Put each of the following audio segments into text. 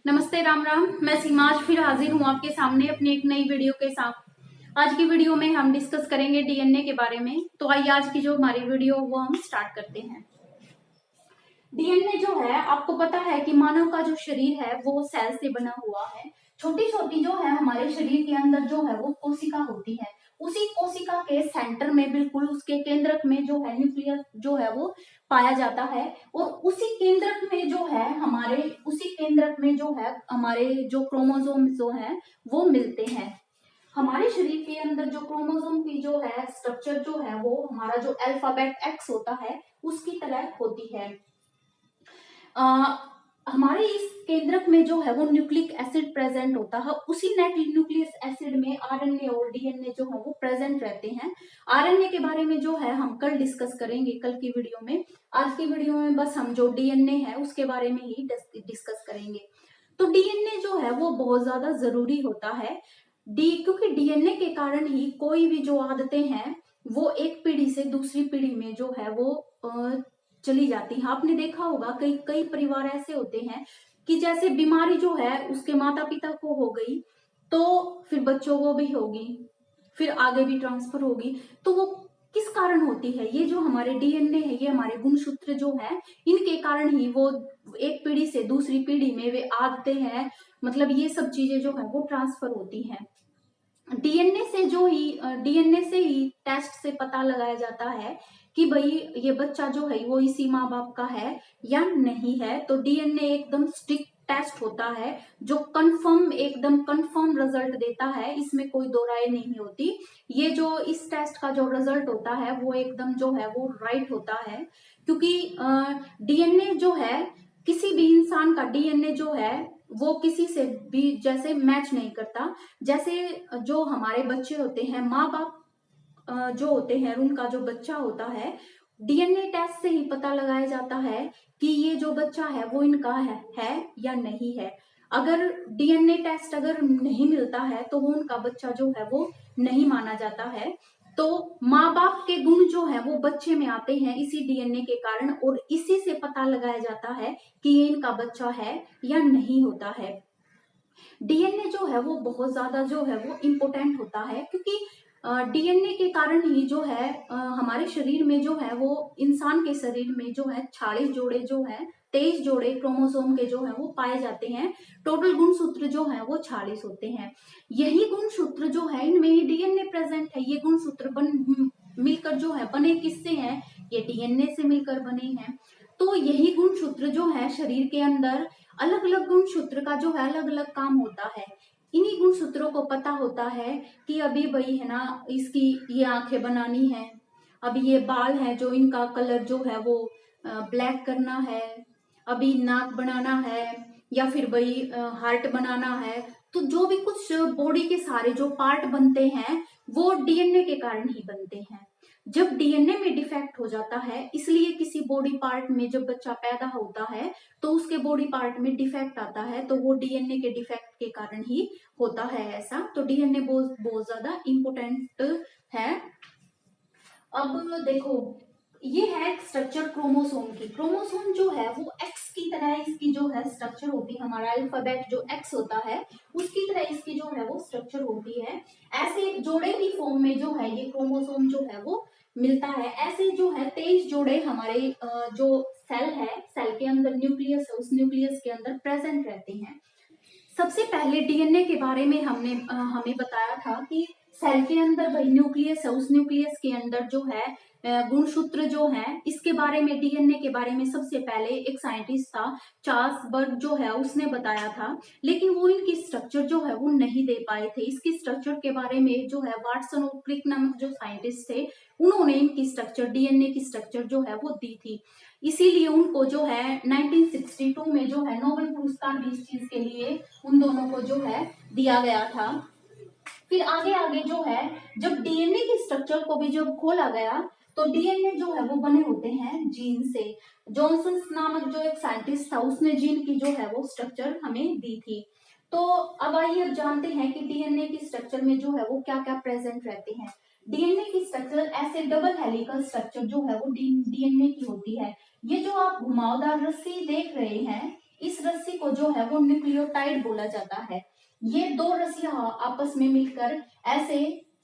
नमस्ते, राम राम। मैं सीमा आज फिर हाजिर हूँ आपके सामने अपनी एक नई वीडियो के साथ। आज की वीडियो में हम डिस्कस करेंगे डीएनए के बारे में। तो आइए आज की जो हमारी वीडियो वो हम स्टार्ट करते हैं। डीएनए जो है, आपको पता है कि मानव का जो शरीर है वो सेल से बना हुआ है। छोटी छोटी जो है हमारे शरीर के अंदर जो है वो कोशिका होती है। उसी कोशिका के सेंटर में, बिल्कुल उसके केंद्रक में जो है न्यूक्लियस जो है वो पाया जाता है। और उसी केंद्रक में जो है हमारे जो क्रोमोसोम जो है वो मिलते हैं। हमारे शरीर के अंदर जो क्रोमोसोम की जो है स्ट्रक्चर जो है वो हमारा जो अल्फाबेट एक्स होता है उसकी तरह होती है। हमारे इस केंद्रक में जो है वो न्यूक्लिक एसिड प्रेजेंट होता है। उसी न्यूक्लियस एसिड में आरएनए और डीएनए जो है वो प्रेजेंट रहते हैं। आरएनए के बारे में जो है हम कल डिस्कस करेंगे, कल की वीडियो में। आज की वीडियो में बस हम जो डीएनए है उसके बारे में ही डिस्कस करेंगे। तो डीएनए जो है वो बहुत ज्यादा जरूरी होता है। क्योंकि डीएनए के कारण ही कोई भी जो आदतें हैं वो एक पीढ़ी से दूसरी पीढ़ी में जो है वो चली जाती है। आपने देखा होगा कई कई परिवार ऐसे होते हैं कि जैसे बीमारी जो है उसके माता पिता को हो गई तो फिर बच्चों को भी होगी, फिर आगे भी ट्रांसफर होगी। तो वो किस कारण होती है? ये जो हमारे डीएनए है, ये हमारे गुणसूत्र जो है, इनके कारण ही वो एक पीढ़ी से दूसरी पीढ़ी में वे आते हैं। मतलब ये सब चीजें जो है वो ट्रांसफर होती हैं। डीएनए से ही टेस्ट से पता लगाया जाता है कि भाई ये बच्चा जो है वो इसी माँ बाप का है या नहीं है। तो डीएनए एकदम स्ट्रिक्ट टेस्ट होता है जो एकदम कंफर्म रिजल्ट देता है। इसमें कोई दो राय नहीं होती। ये जो इस टेस्ट का जो रिजल्ट होता है वो एकदम जो है वो राइट होता है। क्योंकि डीएनए जो है, किसी भी इंसान का डीएनए जो है वो किसी से भी जैसे मैच नहीं करता। जैसे जो हमारे बच्चे होते हैं, माँ बाप जो होते हैं, उनका जो बच्चा होता है, डीएनए टेस्ट से ही पता लगाया जाता है कि ये जो बच्चा है वो इनका है या नहीं है। अगर डीएनए टेस्ट अगर नहीं मिलता है तो वो उनका बच्चा जो है वो नहीं माना जाता है। तो माँ बाप के गुण जो है वो बच्चे में आते हैं इसी डीएनए के कारण, और इसी से पता लगाया जाता है कि ये इनका बच्चा है या नहीं होता है। डीएनए जो है वो बहुत ज्यादा जो है वो इम्पोर्टेंट होता है। क्योंकि डीएनए के कारण ही जो है हमारे शरीर में जो है वो इंसान के शरीर में जो है 46 जोड़े जो है 23 जोड़े क्रोमोसोम के जो है वो पाए जाते हैं। टोटल गुणसूत्र जो है वो 46 होते हैं। यही गुणसूत्र जो है इनमें ही डीएनए प्रेजेंट है। ये गुणसूत्र मिलकर जो है बने किससे हैं? ये डीएनए से मिलकर बने हैं। तो यही गुणसूत्र जो है शरीर के अंदर, अलग अलग गुणसूत्र का जो है अलग अलग काम होता है। इन्हीं गुणसूत्रों को पता होता है कि अभी भाई है ना, इसकी ये आंखें बनानी है, अभी ये बाल है जो इनका कलर जो है वो ब्लैक करना है, अभी नाक बनाना है, या फिर भाई हार्ट बनाना है। तो जो भी कुछ बॉडी के सारे जो पार्ट बनते हैं वो डीएनए के कारण ही बनते हैं। जब डीएनए में डिफेक्ट हो जाता है, इसलिए किसी बॉडी पार्ट में जब बच्चा पैदा होता है तो उसके बॉडी पार्ट में डिफेक्ट आता है, तो वो डीएनए के डिफेक्ट के कारण ही होता है ऐसा। तो डीएनए बहुत बहुत ज्यादा इम्पोर्टेंट है। अब देखो, ये है स्ट्रक्चर क्रोमोसोम की। क्रोमोसोम जो है वो एक्स की तरह इसकी जो है स्ट्रक्चर होती है। हमारा अल्फाबेट जो एक्स होता है उसकी तरह इसकी जो है वो स्ट्रक्चर होती है। ऐसे एक जोड़े की फॉर्म में जो है ये क्रोमोसोम जो है वो मिलता है। ऐसे जो है 23 जोड़े हमारे जो सेल है, सेल के अंदर न्यूक्लियस है, उस न्यूक्लियस के अंदर प्रेजेंट रहते हैं। सबसे पहले डीएनए के बारे में हमें बताया था कि सेल के अंदर भाई न्यूक्लियस है, उस न्यूक्लियस के अंदर जो है गुणसूत्र जो है, इसके बारे में, डीएनए के बारे में सबसे पहले एक साइंटिस्ट था चार्ल्स बर्ग जो है उसने बताया था। लेकिन वो इनकी स्ट्रक्चर जो है वो नहीं दे पाए थे। इसकी स्ट्रक्चर के बारे में जो है वाटसन और क्रिक नामक जो साइंटिस्ट थे उन्होंने इनकी स्ट्रक्चर, डीएनए की स्ट्रक्चर जो है वो दी थी। इसीलिए उनको जो है 1962 में जो है नोबेल पुरस्कार भी इस चीज के लिए उन दोनों को जो है दिया गया था। फिर आगे आगे जो है जब डीएनए की स्ट्रक्चर को भी जब खोला गया तो डीएनए जो है वो बने होते हैं जीन से। जॉनसन नामक जो एक साइंटिस्ट था उसने जीन की जो है वो स्ट्रक्चर हमें दी थी। तो अब आइए अब जानते हैं कि डीएनए की स्ट्रक्चर में जो है वो क्या क्या प्रेजेंट रहते हैं। डीएनए की स्ट्रक्चर ऐसे डबल हेलिकल स्ट्रक्चर जो है वो डीएनए की होती है। ये जो आप घुमावदार रस्सी देख रहे हैं इस रस्सी को जो है वो न्यूक्लियोटाइड बोला जाता है। ये दो रस्सियां आपस में मिलकर ऐसे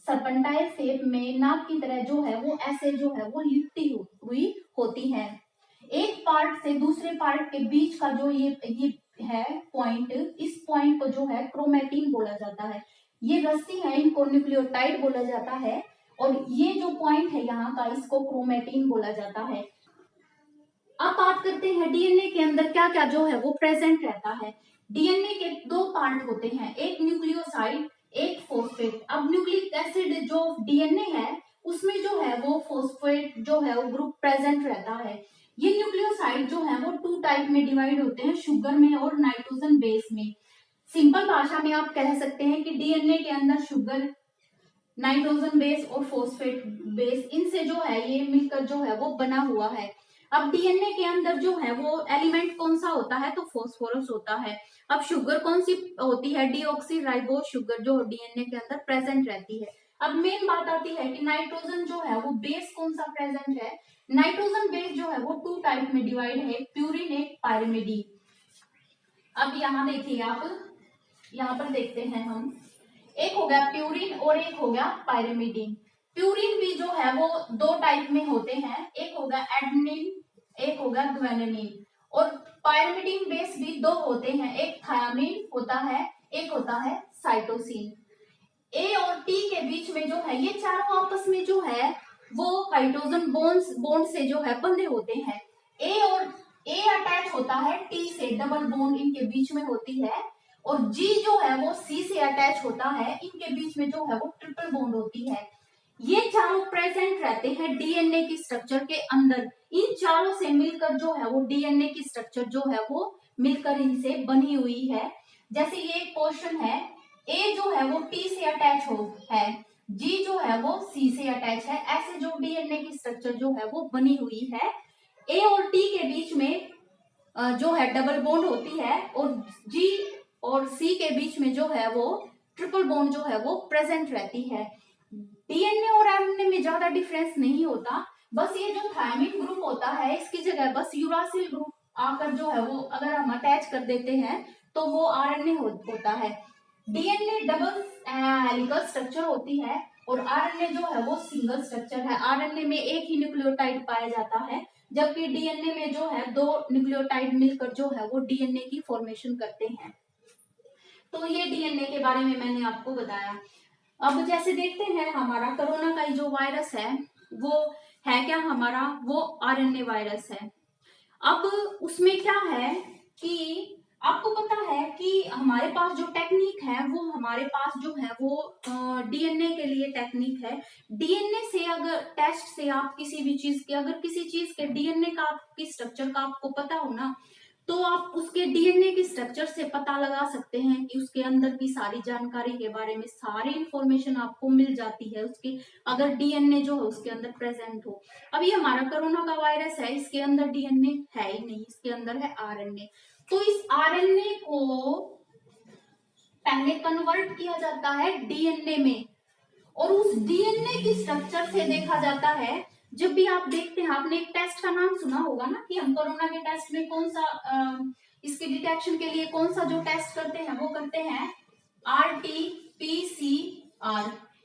सर्पेंटाइल शेप में नाक की तरह जो है वो ऐसे जो है वो लिपटी हुई होती है। एक पार्ट से दूसरे पार्ट के बीच का जो ये है पॉइंट, इस पॉइंट को जो है क्रोमेटिन बोला जाता है। ये रस्सी है, इनको न्यूक्लियोटाइड बोला जाता है, और ये जो पॉइंट है यहाँ का, इसको क्रोमेटिन बोला जाता है। अब बात करते हैं डीएनए के अंदर क्या क्या जो है वो प्रेजेंट रहता है। डीएनए के दो पार्ट होते हैं, एक न्यूक्लियोसाइड, एक फॉस्फेट। अब न्यूक्लिक एसिड जो डीएनए है उसमें जो है वो फॉस्फेट जो है वो ग्रुप प्रेजेंट रहता है। ये न्यूक्लियोसाइड जो है वो टू टाइप में डिवाइड होते हैं, शुगर में और नाइट्रोजन बेस में। सिंपल भाषा में आप कह सकते हैं कि डीएनए के अंदर शुगर, नाइट्रोजन बेस और फॉस्फेट बेस, इनसे जो है ये मिलकर जो है वो बना हुआ है। अब डीएनए के अंदर जो है वो एलिमेंट कौन सा होता है, तो फॉस्फोरस होता है। अब शुगर कौन सी होती है, डीऑक्सी राइबोस शुगर जो डीएनए के अंदर प्रेजेंट रहती है। अब मेन बात आती है कि नाइट्रोजन जो है वो बेस कौन सा प्रेजेंट है। नाइट्रोजन बेस जो है वो टू टाइप में डिवाइड है, प्यूरिन एक पायरिमिडीन। अब यहाँ देखिए आप, यहाँ पर देखते हैं हम, एक हो गया प्यूरिन और एक हो गया पायरिमिडीन। प्यूरिन भी जो है वो दो टाइप में होते हैं, एक हो गया एडेनिन, एक हो गया ग्वानिन। और पायरिमिडीन बेस भी दो होते हैं, एक थायामीन होता है, एक होता है साइटोसिन। ए और टी के बीच में जो है ये चारों आपस में जो है वो हाइड्रोजन बॉन्ड से जो है बंधे होते हैं। ए और ए अटैच होता है टी से, डबल बॉन्ड इनके बीच में होती है, और जी जो है वो सी से अटैच होता है, इनके बीच में जो है वो ट्रिपल बॉन्ड होती है। ये चारों प्रेजेंट रहते हैं डीएनए की स्ट्रक्चर के अंदर। इन चारों से मिलकर जो है वो डीएनए की स्ट्रक्चर जो है वो मिलकर इनसे बनी हुई है। जैसे ये एक पोर्शन है, ए जो है वो टी से अटैच है, जी जो है वो सी से अटैच है, ऐसे जो डीएनए की स्ट्रक्चर जो है वो बनी हुई है। ए और टी के बीच में जो है डबल बॉन्ड होती है, और जी और सी के बीच में जो है वो ट्रिपल बॉन्ड जो है वो प्रेजेंट रहती है। डीएनए और आरएनए में ज्यादा डिफरेंस नहीं होता, बस ये जो थायमिन ग्रुप होता है इसकी जगह बस यूरासिल ग्रुप आकर जो है वो अगर हम अटैच कर देते हैं तो वो आरएनए होता है। डीएनए डबल हेलिकल स्ट्रक्चर होती है और आरएनए जो है वो सिंगल स्ट्रक्चर है। आरएनए में एक ही न्यूक्लियोटाइड पाया जाता है, जबकि डीएनए में जो है दो न्यूक्लियोटाइड मिलकर जो है वो डीएनए की फॉर्मेशन करते हैं। तो ये डीएनए के बारे में मैंने आपको बताया। अब जैसे देखते हैं हमारा कोरोना का जो वायरस है वो है क्या हमारा, वो आरएनए वायरस है। अब उसमें क्या है कि आपको पता है कि हमारे पास जो टेक्निक है वो हमारे पास जो है वो डीएनए के लिए टेक्निक है। डीएनए से अगर टेस्ट से आप किसी भी चीज के, अगर किसी चीज के डीएनए का आपकी स्ट्रक्चर का आपको पता हो ना, तो आप उसके डीएनए की स्ट्रक्चर से पता लगा सकते हैं कि उसके अंदर की सारी जानकारी के बारे में सारी इंफॉर्मेशन आपको मिल जाती है उसकी, अगर डीएनए जो है उसके अंदर प्रेजेंट हो। अब ये हमारा कोरोना का वायरस है, इसके अंदर डीएनए है ही नहीं, इसके अंदर है आरएनए। तो इस आरएनए को पहले कन्वर्ट किया जाता है डीएनए में, और उस डीएनए की स्ट्रक्चर से देखा जाता है। जब भी आप देखते हैं, आपने एक टेस्ट का नाम सुना होगा ना कि हम कोरोना के टेस्ट में कौन सा इसके डिटेक्शन के लिए कौन सा जो टेस्ट करते हैं वो करते हैं आरटीपीसीआर।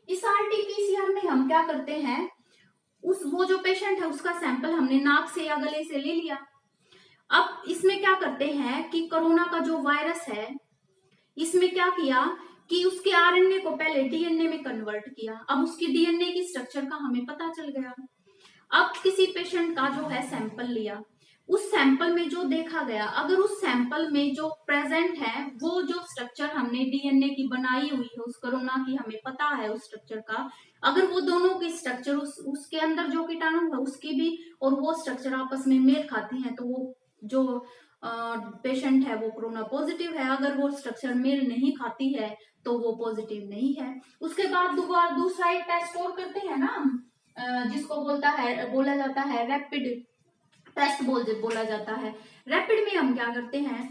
इस आरटीपीसीआर में हम क्या करते हैं, वो जो पेशेंट है उसका सैंपल हमने नाक से या गले से ले लिया। अब इसमें क्या करते हैं कि कोरोना का जो वायरस है इसमें क्या किया कि उसके आरएनए को पहले डीएनए में कन्वर्ट किया। अब उसकी डीएनए की स्ट्रक्चर का हमें पता चल गया। अब किसी पेशेंट का जो है सैंपल लिया, उस सैंपल में जो देखा गया, अगर उस सैंपल में जो प्रेजेंट है वो जो स्ट्रक्चर हमने डीएनए की बनाई हुई है उस कोरोना की, हमें पता है उस स्ट्रक्चर का, अगर वो दोनों की स्ट्रक्चर उसके अंदर जो कीटाणु है उसकी भी और वो स्ट्रक्चर आपस में मेल खाती है, तो वो जो पेशेंट है वो कोरोना पॉजिटिव है। अगर वो स्ट्रक्चर मेल नहीं खाती है तो वो पॉजिटिव नहीं है। उसके बाद दूसरा एक टेस्ट और करते हैं ना, जिसको बोला जाता है रैपिड टेस्ट बोला जाता है। रैपिड में हम क्या करते हैं,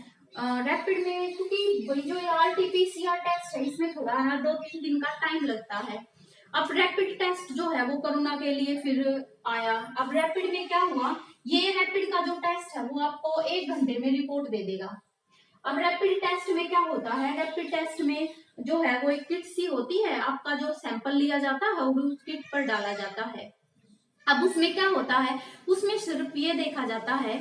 रैपिड में क्योंकि जो आरटीपीसीआर टेस्ट है इसमें थोड़ा ना 2-3 दिन का टाइम लगता है। अब रैपिड टेस्ट जो है वो कोरोना के लिए फिर आया। अब रैपिड में क्या हुआ ये रैपिड का जो टेस्ट है वो आपको 1 घंटे में रिपोर्ट दे देगा। अब रैपिड टेस्ट में क्या होता है, रैपिड टेस्ट में जो है वो एक किट सी होती है, आपका जो सैंपल लिया जाता है वो उस किट पर डाला जाता है। अब उसमें क्या होता है, उसमें सिर्फ ये देखा जाता है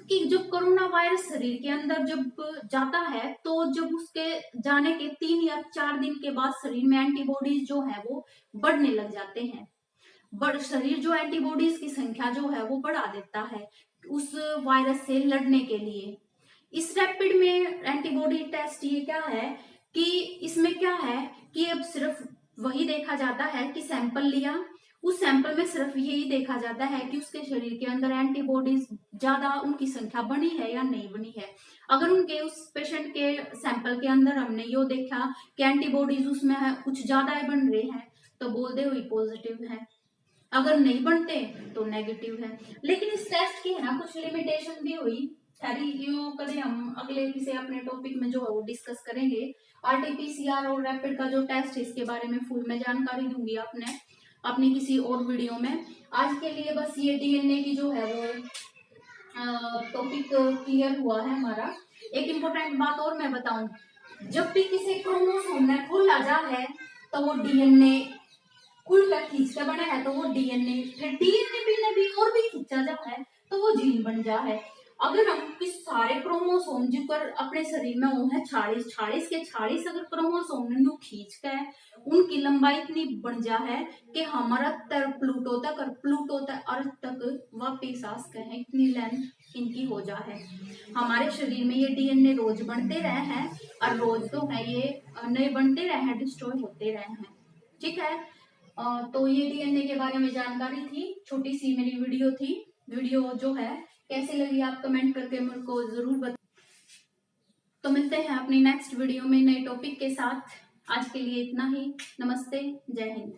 कि जब कोरोना वायरस शरीर के अंदर जब जाता है तो जब उसके जाने के 3 या 4 दिन के बाद शरीर में एंटीबॉडीज जो है वो बढ़ने लग जाते हैं। शरीर जो एंटीबॉडीज की संख्या जो है वो बढ़ा देता है उस वायरस से लड़ने के लिए। इस रैपिड में एंटीबॉडी टेस्ट ये क्या है कि इसमें क्या है कि अब सिर्फ वही देखा जाता है कि सैंपल लिया, उस सैंपल में सिर्फ यही देखा जाता है कि उसके शरीर के अंदर एंटीबॉडीज ज्यादा उनकी संख्या बनी है या नहीं बनी है। अगर उनके उस पेशेंट के सैंपल के अंदर हमने यो देखा कि एंटीबॉडीज उसमें है कुछ ज्यादा बन रहे हैं तो बोल दे हुई पॉजिटिव है, अगर नहीं बनते तो नेगेटिव है। लेकिन इस टेस्ट की है ना कुछ लिमिटेशन भी हुई, सारी यो कदे हम अगले किसी अपने टॉपिक में जो है वो डिस्कस करेंगे। आरटीपीसीआर और रैपिड का जो टेस्ट है इसके बारे में फुल में जानकारी दूंगी आपने अपनी किसी और वीडियो में। आज के लिए बस ये डीएनए की जो है वो टॉपिक क्लियर हुआ है हमारा। एक इम्पोर्टेंट बात और मैं बताऊं, जब भी किसी क्रोमोसोम में खोला जा है तो वो डीएनए खुल कर खींच के बना है तो वो डीएनए, फिर डीएनए ने भी और भी खींचा जा है तो वो जीन बन जा है। अगर हम किस सारे क्रोमोसोम जिकर अपने शरीर में वो है 46 के 46 अगर क्रोमोसोम ने खींच के उनकी लंबाई इतनी बढ़ जा है कि हमारा तर प्लूटो तक और प्लूटो तक अर्थ तक वापिस आ सके हैं, इतनी लेंथ इनकी हो जा है। हमारे शरीर में ये डीएनए रोज बनते रहे हैं और रोज तो है ये नए बनते रहे हैं, डिस्ट्रॉय होते रहे हैं। ठीक है, तो ये डीएनए के बारे में जानकारी थी, छोटी सी मेरी वीडियो थी। वीडियो जो है कैसी लगी आप कमेंट करके मेरे को जरूर बताएं। तो मिलते हैं अपनी नेक्स्ट वीडियो में नए टॉपिक के साथ। आज के लिए इतना ही। नमस्ते, जय हिंद।